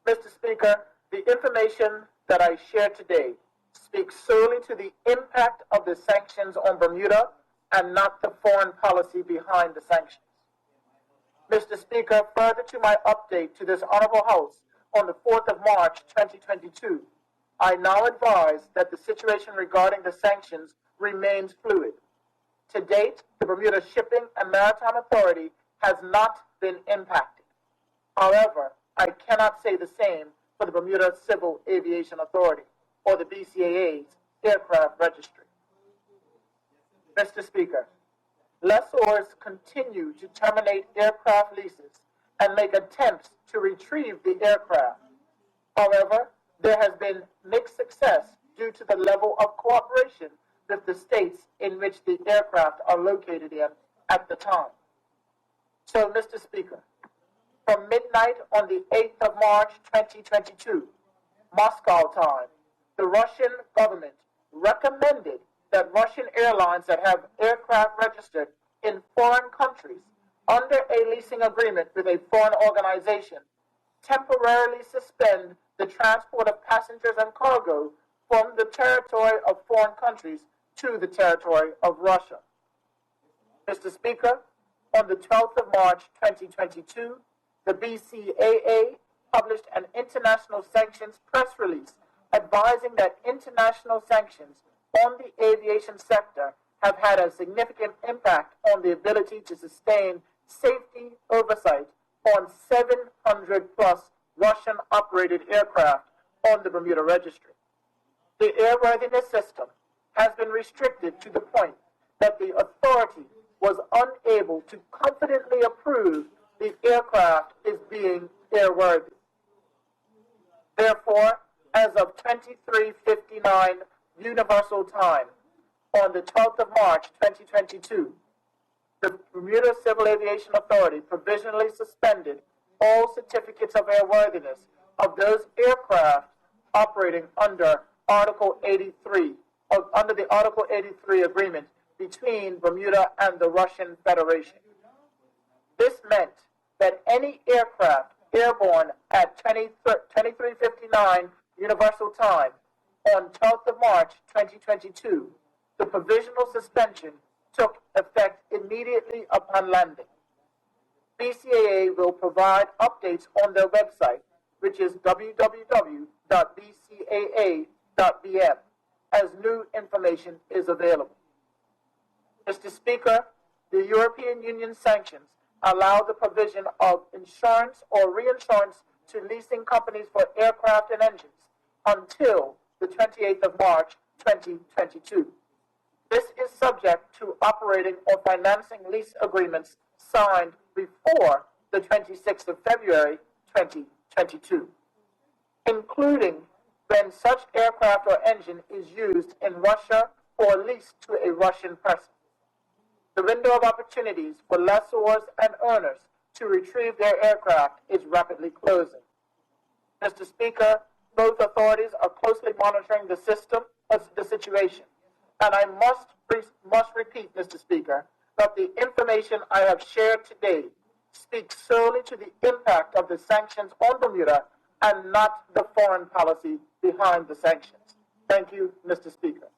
Mr. Speaker, the information that I share today speaks solely to the impact of the sanctions on Bermuda and not the foreign policy behind the sanctions. Mr. Speaker, further to my update to this Honorable House on the 4th of March 2022, I now advise that the situation regarding the sanctions remains fluid. To date, the Bermuda Shipping and Maritime Authority has not been impacted. However, I cannot say the same for the Bermuda Civil Aviation Authority or the BCAA's aircraft registry. Mr. Speaker, lessors continue to terminate aircraft leases and make attempts to retrieve the aircraft. However, there has been mixed success due to the level of cooperation with the states in which the aircraft are located in at the time. So, Mr. Speaker, from midnight on the 8th of March 2022, Moscow time, the Russian government recommended that Russian airlines that have aircraft registered in foreign countries under a leasing agreement with a foreign organization temporarily suspend the transport of passengers and cargo from the territory of foreign countries to the territory of Russia. Mr. Speaker, on the 12th of March 2022, the BCAA published an international sanctions press release advising that international sanctions on the aviation sector have had a significant impact on the ability to sustain safety oversight on 700 plus Russian-operated aircraft on the Bermuda registry. The airworthiness system has been restricted to the point that the authority was unable to confidently approve the aircraft is being airworthy. Therefore, as of 23:59 Universal Time, on the 12th of March 2022, the Bermuda Civil Aviation Authority provisionally suspended all certificates of airworthiness of those aircraft operating under Article 83, under the Article 83 agreement between Bermuda and the Russian Federation. This meant that any aircraft airborne at 23:59 Universal Time on 12th of March 2022, the provisional suspension took effect immediately upon landing. BCAA will provide updates on their website, which is www.bcaa.bm, as new information is available. Mr. Speaker, the European Union sanctions allow the provision of insurance or reinsurance to leasing companies for aircraft and engines until the 28th of March 2022. This is subject to operating or financing lease agreements signed before the 26th of February 2022, including when such aircraft or engine is used in Russia or leased to a Russian person. The window of opportunities for lessors and owners to retrieve their aircraft is rapidly closing. Mr. Speaker, both authorities are closely monitoring the situation, and I must repeat, Mr. Speaker, that the information I have shared today speaks solely to the impact of the sanctions on Bermuda and not the foreign policy behind the sanctions. Thank you, Mr. Speaker.